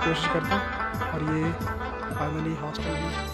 कोशिश करता हूँ। और ये फाइनली हॉस्टल भी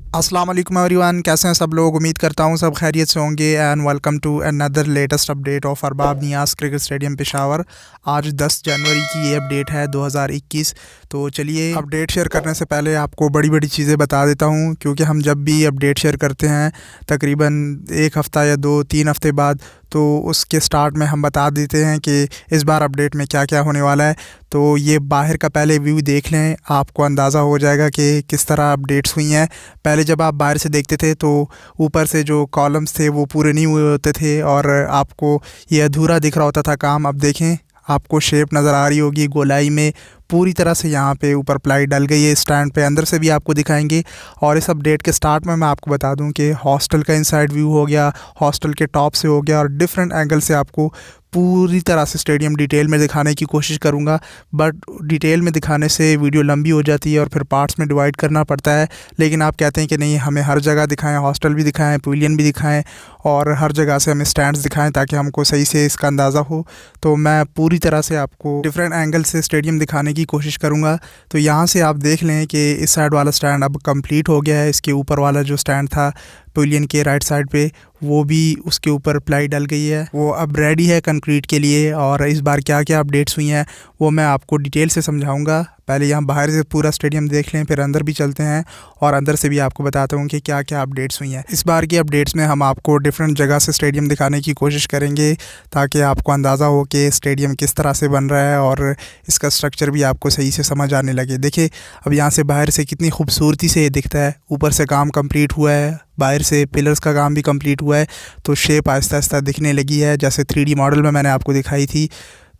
अस्सलाम वालेकुम एवरीवन, कैसे हैं सब लोग। उम्मीद करता हूँ सब खैरियत से होंगे and welcome to another latest update of Arbab Niaz cricket stadium Peshawar. आज 10 जनवरी की ये अपडेट है 2021। तो चलिए अपडेट शेयर करने से पहले आपको बड़ी बड़ी चीज़ें बता देता हूँ, क्योंकि हम जब भी अपडेट शेयर करते हैं तकरीबन एक हफ़्ता या 2-3 हफ़्ते बाद, तो उसके स्टार्ट में हम बता देते हैं कि इस बार अपडेट में क्या क्या होने वाला है। तो ये बाहर का पहले व्यू देख लें, आपको अंदाज़ा हो जाएगा कि किस तरह अपडेट्स हुई हैं। पहले जब आप बाहर से देखते थे तो ऊपर से जो कॉलम्स थे वो पूरे नहीं हुए होते थे और आपको ये अधूरा दिख रहा होता था काम। अब देखें, आपको शेप नज़र आ रही होगी गोलाई में, पूरी तरह से यहाँ पे ऊपर प्लाई डल गई है स्टैंड पे। अंदर से भी आपको दिखाएंगे। और इस अपडेट के स्टार्ट में मैं आपको बता दूं कि हॉस्टल का इनसाइड व्यू हो गया, हॉस्टल के टॉप से हो गया, और डिफरेंट एंगल से आपको पूरी तरह से स्टेडियम डिटेल में दिखाने की कोशिश करूँगा। बट डिटेल में दिखाने से वीडियो लंबी हो जाती है और फिर पार्ट्स में डिवाइड करना पड़ता है। लेकिन आप कहते हैं कि नहीं, हमें हर जगह दिखाएं, हॉस्टल भी दिखाएं, पवेलियन भी दिखाएं और हर जगह से हमें स्टैंड्स दिखाएं ताकि हमको सही से इसका अंदाज़ा हो। तो मैं पूरी तरह से आपको डिफरेंट एंगल से स्टेडियम दिखाने की कोशिश करूँगा। तो यहाँ से आप देख लें कि इस साइड वाला स्टैंड अब कंप्लीट हो गया है। इसके ऊपर वाला जो स्टैंड था पवेलियन के राइट साइड पे, वो भी उसके ऊपर प्लाई डल गई है, वो अब रेडी है कंक्रीट के लिए। और इस बार क्या क्या अपडेट्स हुई हैं वो मैं आपको डिटेल से समझाऊंगा। पहले यहाँ बाहर से पूरा स्टेडियम देख लें, फिर अंदर भी चलते हैं और अंदर से भी आपको बताता हूँ कि क्या क्या अपडेट्स हुई हैं। इस बार की अपडेट्स में हम आपको डिफरेंट जगह से स्टेडियम दिखाने की कोशिश करेंगे ताकि आपको अंदाज़ा हो कि स्टेडियम किस तरह से बन रहा है और इसका स्ट्रक्चर भी आपको सही से समझ आने लगे। देखिए, अब यहाँ से बाहर से कितनी खूबसूरती से ये दिखता है। ऊपर से काम कंप्लीट हुआ है, बाहर से पिलर्स का काम भी कंप्लीट हुआ है, तो शेप आहिस्ता आहिस्ता दिखने लगी है जैसे 3D मॉडल में मैंने आपको दिखाई थी।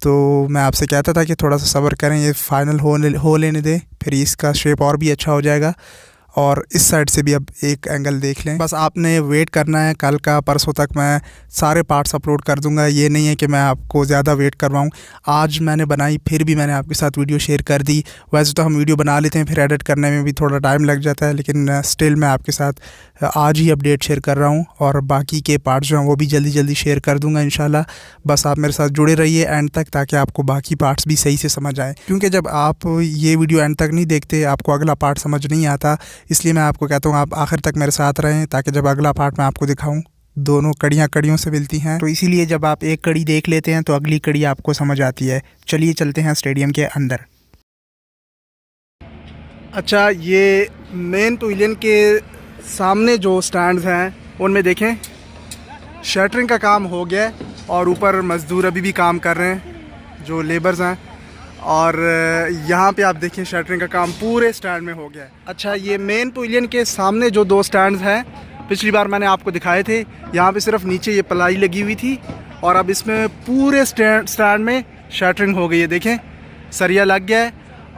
तो मैं आपसे कहता था कि थोड़ा सा सब्र करें, ये फाइनल हो लेने दें, फिर इसका शेप और भी अच्छा हो जाएगा। और इस साइड से भी अब एक एंगल देख लें। बस आपने वेट करना है, कल का परसों तक मैं सारे पार्ट्स अपलोड कर दूंगा। ये नहीं है कि मैं आपको ज़्यादा वेट करवाऊँ। आज मैंने बनाई, फिर भी मैंने आपके साथ वीडियो शेयर कर दी। वैसे तो हम वीडियो बना लेते हैं, फिर एडिट करने में भी थोड़ा टाइम लग जाता है, लेकिन स्टिल मैं आपके साथ आज ही अपडेट शेयर कर रहा हूँ और बाकी के पार्ट्स जो हैं वो भी जल्दी जल्दी शेयर कर दूँगा इंशाल्लाह। बस आप मेरे साथ जुड़े रहिए एंड तक, ताकि आपको बाकी पार्ट्स भी सही से समझ आए। क्योंकि जब आप ये वीडियो एंड तक नहीं देखते, आपको अगला पार्ट समझ नहीं आता। इसलिए मैं आपको कहता हूँ आप आखिर तक मेरे साथ रहें, ताकि जब अगला पार्ट मैं आपको दिखाऊँ, दोनों कड़ियाँ कड़ियों से मिलती हैं। तो इसीलिए जब आप एक कड़ी देख लेते हैं तो अगली कड़ी आपको समझ आती है। चलिए चलते हैं स्टेडियम के अंदर। अच्छा, ये मेन पवेलियन के सामने जो स्टैंड्स हैं उनमें देखें शटरिंग का काम हो गया है और ऊपर मज़दूर अभी भी काम कर रहे हैं जो लेबर्स हैं। और यहाँ पे आप देखिए शटरिंग का काम पूरे स्टैंड में हो गया है। अच्छा, ये मेन पवेलियन के सामने जो 2 स्टैंड्स हैं, पिछली बार मैंने आपको दिखाए थे। यहाँ पे सिर्फ नीचे ये प्लाई लगी हुई थी और अब इसमें पूरे स्टैंड में शटरिंग हो गई है। देखें, सरिया लग गया है।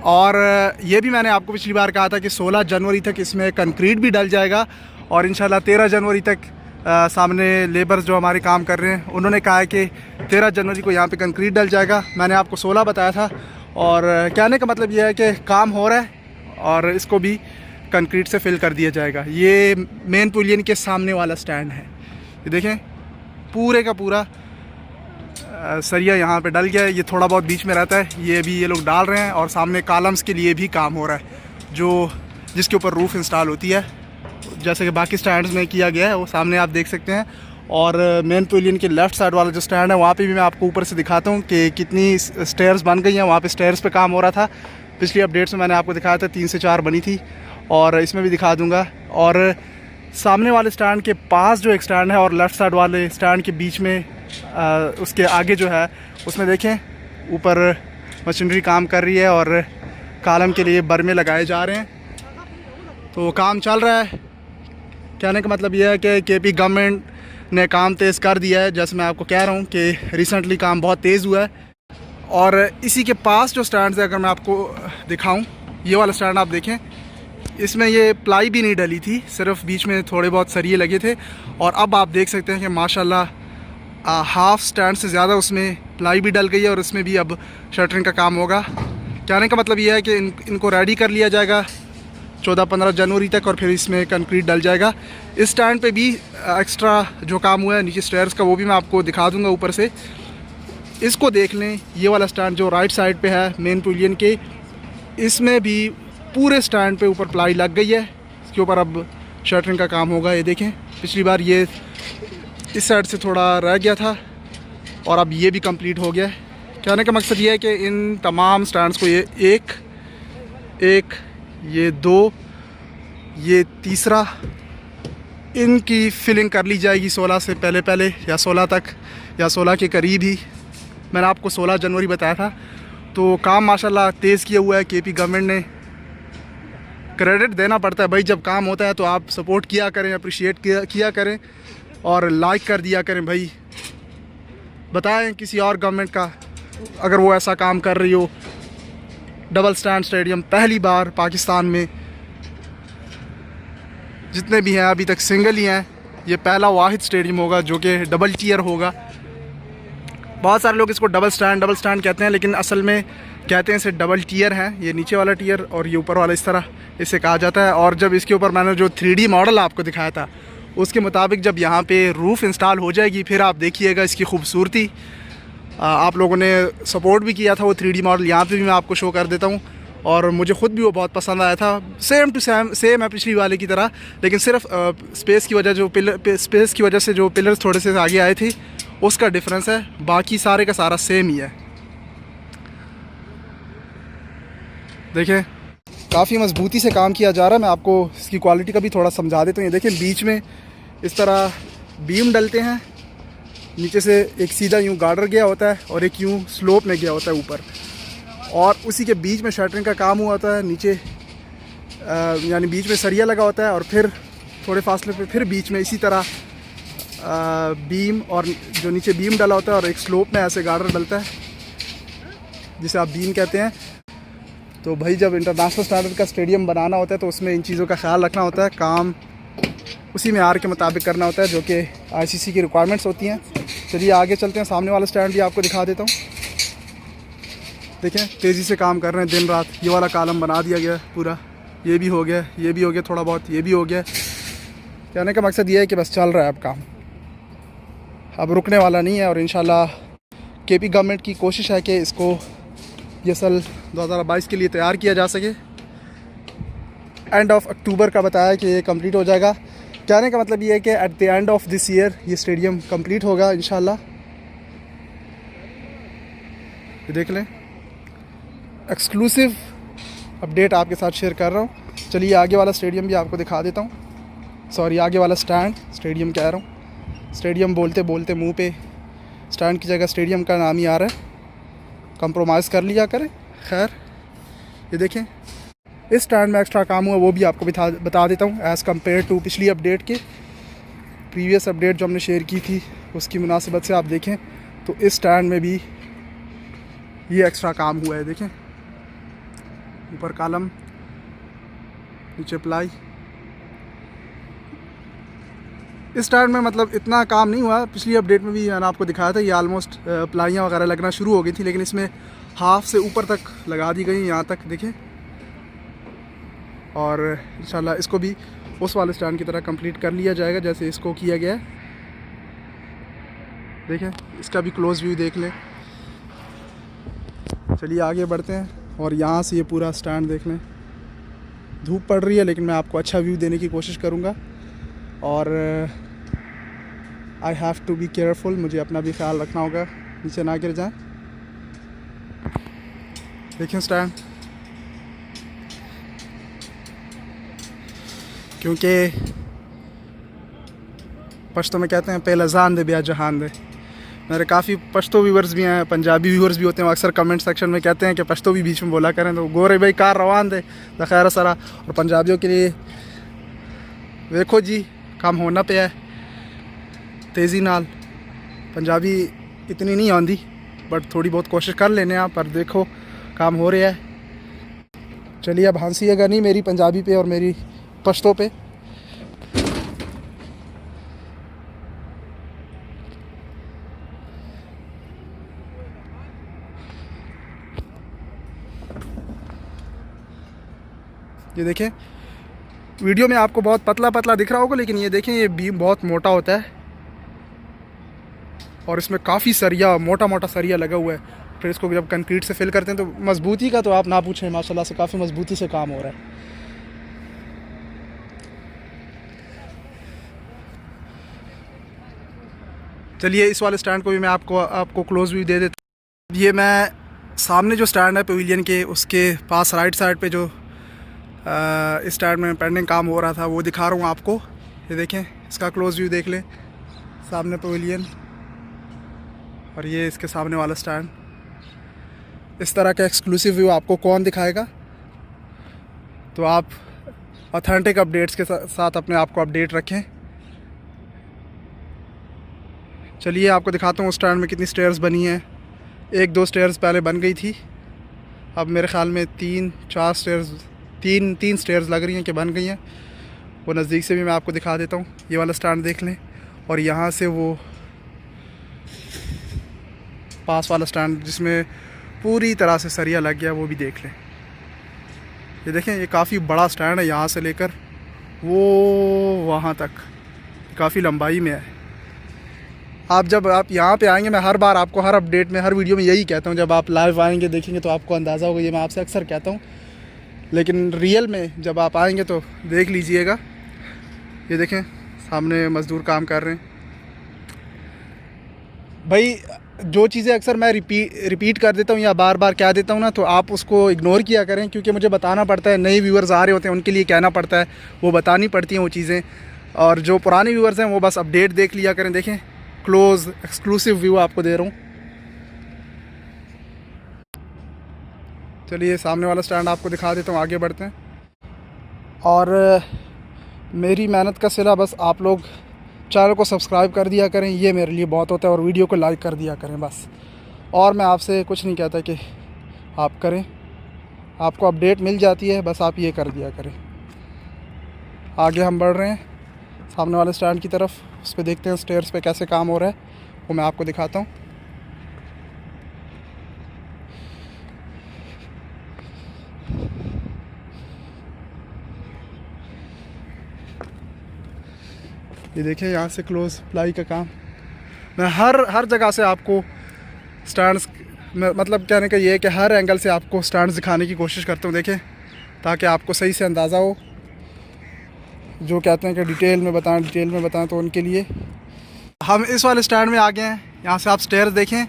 और ये भी मैंने आपको पिछली बार कहा था कि 16 जनवरी तक इसमें कंक्रीट भी डल जाएगा और इंशाल्लाह 13 जनवरी तक सामने लेबर्स जो हमारे काम कर रहे हैं उन्होंने कहा है कि 13 जनवरी को यहाँ पे कंक्रीट डल जाएगा। मैंने आपको 16 बताया था। और कहने का मतलब ये है कि काम हो रहा है और इसको भी कंक्रीट से फिल कर दिया जाएगा। ये मेन पवेलियन के सामने वाला स्टैंड है। ये देखें, पूरे का पूरा सरिया यहाँ पे डल गया है। ये थोड़ा बहुत बीच में रहता है, ये भी ये लोग डाल रहे हैं। और सामने कॉलम्स के लिए भी काम हो रहा है, जो जिसके ऊपर रूफ़ इंस्टॉल होती है, जैसे कि बाकी स्टैंड्स में किया गया है, वो सामने आप देख सकते हैं। और मेन पवेलियन के लेफ़्ट साइड वाला जो स्टैंड है वहाँ पे भी मैं आपको ऊपर से दिखाता हूँ कि कितनी स्टेयर्स बन गई हैं। वहाँ पे स्टेयर्स पे काम हो रहा था। पिछली अपडेट्स में मैंने आपको दिखाया था 3 से 4 बनी थी और इसमें भी दिखा दूँगा। और सामने वाले स्टैंड के पास जो एक स्टैंड है और लेफ़्ट साइड वाले स्टैंड के बीच में उसके आगे जो है उसमें देखें ऊपर मशीनरी काम कर रही है और कॉलम के लिए बर्मे लगाए जा रहे हैं। तो काम चल रहा है। कहने का मतलब यह है कि केपी गवर्नमेंट ने काम तेज़ कर दिया है। जैसे मैं आपको कह रहा हूँ कि रिसेंटली काम बहुत तेज़ हुआ है। और इसी के पास जो स्टैंड्स है, अगर मैं आपको दिखाऊँ, ये वाला स्टैंड आप देखें, इसमें ये प्लाई भी नहीं डली थी, सिर्फ बीच में थोड़े बहुत सरिये लगे थे। और अब आप देख सकते हैं कि माशाल्लाह हाफ़ स्टैंड से ज़्यादा उसमें प्लाई भी डल गई है और इसमें भी अब शटरिंग का काम होगा। कहने का मतलब ये है कि इनको रेडी कर लिया जाएगा 14-15 जनवरी तक, और फिर इसमें कंक्रीट डल जाएगा। इस स्टैंड पे भी एक्स्ट्रा जो काम हुआ है नीचे स्टेयर्स का, वो भी मैं आपको दिखा दूंगा ऊपर से। इसको देख लें, ये वाला स्टैंड जो राइट साइड पे है मेन पैविलियन के, इसमें भी पूरे स्टैंड पे ऊपर प्लाई लग गई है। इसके ऊपर अब शटरिंग का काम होगा। ये देखें, पिछली बार ये इस साइड से थोड़ा रह गया था और अब ये भी कंप्लीट हो गया है। कहने का मकसद ये है कि इन तमाम स्टैंड्स को ये एक ये 2, ये तीसरा, इनकी फिलिंग कर ली जाएगी 16 से पहले या 16 तक, या 16 के करीब ही। मैंने आपको 16 जनवरी बताया था। तो काम माशाल्लाह तेज़ किया हुआ है केपी गवर्नमेंट ने। क्रेडिट देना पड़ता है भाई, जब काम होता है तो आप सपोर्ट किया करें, अप्रिशिएट किया करें और लाइक कर दिया करें भाई। बताएं किसी और गवर्नमेंट का अगर वो ऐसा काम कर रही हो। डबल स्टैंड स्टेडियम पहली बार पाकिस्तान में, जितने भी हैं अभी तक सिंगल ही हैं, ये पहला वाहिद स्टेडियम होगा जो कि डबल टियर होगा। बहुत सारे लोग इसको डबल स्टैंड कहते हैं, लेकिन असल में कहते हैं इसे डबल टियर है। ये नीचे वाला टियर और ये ऊपर वाला, इस तरह इसे कहा जाता है। और जब इसके ऊपर मैंने जो 3D मॉडल आपको दिखाया था, उसके मुताबिक जब यहाँ पे रूफ़ इंस्टॉल हो जाएगी, फिर आप देखिएगा इसकी खूबसूरती। आप लोगों ने सपोर्ट भी किया था वो 3D मॉडल, यहाँ पे भी मैं आपको शो कर देता हूँ। और मुझे ख़ुद भी वो बहुत पसंद आया था। सेम टू सेम है पिछली वाले की तरह, लेकिन सिर्फ स्पेस की वजह से जो पिलर्स थोड़े से आगे आए थे उसका डिफरेंस है, बाकी सारे का सारा सेम ही है। देखें, काफ़ी मजबूती से काम किया जा रहा है। मैं आपको इसकी क्वालिटी का भी थोड़ा समझा देता हूँ। ये देखें, बीच में इस तरह बीम डलते हैं, नीचे से एक सीधा यूँ गार्डर गया होता है और एक यूँ स्लोप में गया होता है ऊपर, और उसी के बीच में शटरिंग का काम हुआ होता है। नीचे यानी बीच में सरिया लगा होता है और फिर थोड़े फासले पे फिर बीच में इसी तरह बीम, और जो नीचे बीम डला होता है और एक स्लोप में ऐसे गार्डर डलता है जिसे आप बीम कहते हैं। तो भाई जब इंटरनेशनल स्टैंडर्ड का स्टेडियम बनाना होता है तो उसमें इन चीज़ों का ख्याल रखना होता है। काम उसी मेयार के मुताबिक करना होता है जो कि ICC की रिक्वायरमेंट्स होती हैं। चलिए आगे चलते हैं, सामने वाला स्टैंड भी आपको दिखा देता हूँ। देखें, तेज़ी से काम कर रहे हैं दिन रात। ये वाला कॉलम बना दिया गया पूरा, ये भी हो गया, ये भी हो गया, थोड़ा बहुत ये भी हो गया। कहने का मकसद ये है कि बस चल रहा है अब काम, अब रुकने वाला नहीं है। और इंशाल्लाह केपी गवर्नमेंट की कोशिश है कि इसको ये साल 2022 के लिए तैयार किया जा सके। एंड ऑफ अक्टूबर का बताया कि ये कंप्लीट हो जाएगा। कहने का मतलब ये है कि at the end of this year ये स्टेडियम कंप्लीट होगा इंशाल्लाह। ये देख लें, एक्सक्लूसिव अपडेट आपके साथ शेयर कर रहा हूँ। चलिए आगे वाला स्टेडियम भी आपको दिखा देता हूँ। सॉरी, आगे वाला स्टेडियम कह रहा हूँ। स्टेडियम बोलते बोलते मुंह पे स्टैंड की जगह स्टेडियम का नाम ही आ रहा है। कंप्रोमाइज़ कर लिया करें। खैर, ये देखें, इस स्टैंड में एक्स्ट्रा काम हुआ वो भी आपको बता देता हूँ। एज़ कम्पेयर टू पिछली अपडेट के, प्रीवियस अपडेट जो हमने शेयर की थी उसकी मुनासिबत से आप देखें तो इस स्टैंड में भी ये एक्स्ट्रा काम हुआ है। देखें, ऊपर कॉलम, नीचे प्लाई। इस स्टैंड में मतलब इतना काम नहीं हुआ। पिछली अपडेट में भी मैंने आपको दिखाया था, ये आलमोस्ट प्लाइयाँ वगैरह लगना शुरू हो गई थी, लेकिन इसमें हाफ से ऊपर तक लगा दी गई यहाँ तक। देखें, और इंशाल्लाह इसको भी उस वाले स्टैंड की तरह कंप्लीट कर लिया जाएगा जैसे इसको किया गया है। देखें, इसका भी क्लोज व्यू देख लें। चलिए आगे बढ़ते हैं और यहाँ से ये पूरा स्टैंड देख लें। धूप पड़ रही है लेकिन मैं आपको अच्छा व्यू देने की कोशिश करूँगा। और I have to be careful, मुझे अपना भी ख्याल रखना होगा, नीचे ना गिर जाए। देखें स्टैंड, क्योंकि पश्तो में कहते हैं पहले जान दे ब्या जहान दे। मेरे काफ़ी पश्तो व्यूवर्स भी हैं, पंजाबी व्यूवर्स भी होते हैं। अक्सर कमेंट सेक्शन में कहते हैं कि पश्तो भी बीच में बोला करें, तो गोरे भाई कार रवान दे तो खैर सारा। और पंजाबियों के लिए देखो जी, काम होना पे है तेज़ी नाल। पंजाबी इतनी नहीं आती बट थोड़ी बहुत कोशिश कर लेने आप, पर देखो काम हो रहा है। चलिए अब हंसीएगा नहीं मेरी पंजाबी पे और मेरी पश्तो पे। ये देखें, वीडियो में आपको बहुत पतला पतला दिख रहा होगा, लेकिन ये देखें ये बीम बहुत मोटा होता है और इसमें काफ़ी सरिया, मोटा मोटा सरिया लगा हुआ है। फिर इसको जब कंक्रीट से फिल करते हैं तो मजबूती का तो आप ना पूछें, माशाल्लाह से काफ़ी मजबूती से काम हो रहा है। चलिए इस वाले स्टैंड को भी मैं आपको क्लोज व्यू दे देता हूँ। ये मैं सामने जो स्टैंड है पवेलियन के, उसके पास राइट साइड पे जो इस स्टैंड में पेंडिंग काम हो रहा था वो दिखा रहा हूँ आपको। ये देखें, इसका क्लोज व्यू देख लें, सामने पवेलियन और ये इसके सामने वाला स्टैंड। इस तरह का एक्सक्लूसिव व्यू आपको कौन दिखाएगा? तो आप ऑथेंटिक अपडेट्स के साथ अपने आप को अपडेट रखें। चलिए आपको दिखाता हूँ उस स्टैंड में कितनी स्टेयर्स बनी हैं। 1-2 स्टेयर्स पहले बन गई थी, अब मेरे ख़्याल में 3-4 स्टेयर्स, तीन स्टेयर्स लग रही हैं कि बन गई हैं। वो नज़दीक से भी मैं आपको दिखा देता हूँ। ये वाला स्टैंड देख लें और यहाँ से वो पास वाला स्टैंड जिसमें पूरी तरह से सरिया लग गया वो भी देख लें। ये देखें, ये काफ़ी बड़ा स्टैंड है, यहाँ से लेकर वो वहाँ तक काफ़ी लंबाई में है। जब आप यहाँ पे आएंगे, मैं हर बार आपको हर अपडेट में, हर वीडियो में यही कहता हूँ, जब आप लाइव आएंगे देखेंगे तो आपको अंदाज़ा होगा। ये मैं आपसे अक्सर कहता हूँ, लेकिन रियल में जब आप आएंगे तो देख लीजिएगा। ये देखें, सामने मज़दूर काम कर रहे हैं। भाई जो चीज़ें अक्सर मैं रिपीट कर देता हूँ या बार बार कह देता हूँ ना, तो आप उसको इग्नोर किया करें, क्योंकि मुझे बताना पड़ता है। नए व्यूअर्स आ रहे होते हैं, उनके लिए कहना पड़ता है, वो बतानी पड़ती हैं वो चीज़ें। और जो पुराने व्यूअर्स हैं वो बस अपडेट देख लिया करें। देखें, क्लोज एक्सक्लूसिव व्यू आपको दे रहा हूँ। चलिए सामने वाला स्टैंड आपको दिखा देता हूँ, आगे बढ़ते हैं। और मेरी मेहनत का सिला बस आप लोग चैनल को सब्सक्राइब कर दिया करें, ये मेरे लिए बहुत होता है, और वीडियो को लाइक कर दिया करें बस। और मैं आपसे कुछ नहीं कहता कि आप करें, आपको अपडेट मिल जाती है, बस आप ये कर दिया करें। आगे हम बढ़ रहे हैं सामने वाले स्टैंड की तरफ, उस पर देखते हैं स्टेयर्स पे कैसे काम हो रहा है, वो मैं आपको दिखाता हूँ। ये देखें, यहाँ से क्लोज प्लाई का काम मैं हर जगह से आपको स्टैंड्स, मतलब कहने का ये है कि हर एंगल से आपको स्टैंड्स दिखाने की कोशिश करता हूँ। देखें, ताकि आपको सही से अंदाज़ा हो। जो कहते हैं कि डिटेल में बताएं, तो उनके लिए हम इस वाले स्टैंड में आ गए हैं। यहाँ से आप स्टेयर्स देखें,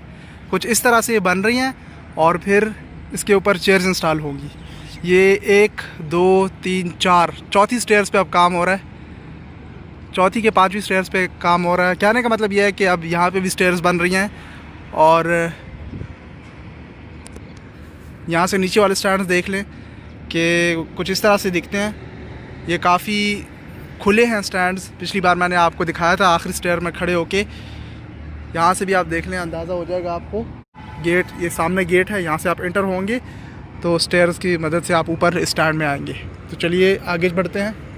कुछ इस तरह से ये बन रही हैं और फिर इसके ऊपर चेयर्स इंस्टॉल होंगी। ये 1, 2, 3, 4 चौथी स्टेयर्स पे अब काम हो रहा है, चौथी के 5वीं स्टेयर्स पे काम हो रहा है। कहने का मतलब ये है कि अब यहाँ पे भी स्टेयर्स बन रही हैं। और यहाँ से नीचे वाले स्टैंड्स देख लें कि कुछ इस तरह से दिखते हैं। ये काफ़ी खुले हैं स्टैंड्स। पिछली बार मैंने आपको दिखाया था आखिरी स्टेयर में खड़े होके। यहाँ से भी आप देख लें, अंदाज़ा हो जाएगा आपको। गेट, ये सामने गेट है, यहाँ से आप एंटर होंगे तो स्टेयर्स की मदद से आप ऊपर स्टैंड में आएंगे। तो चलिए आगे बढ़ते हैं।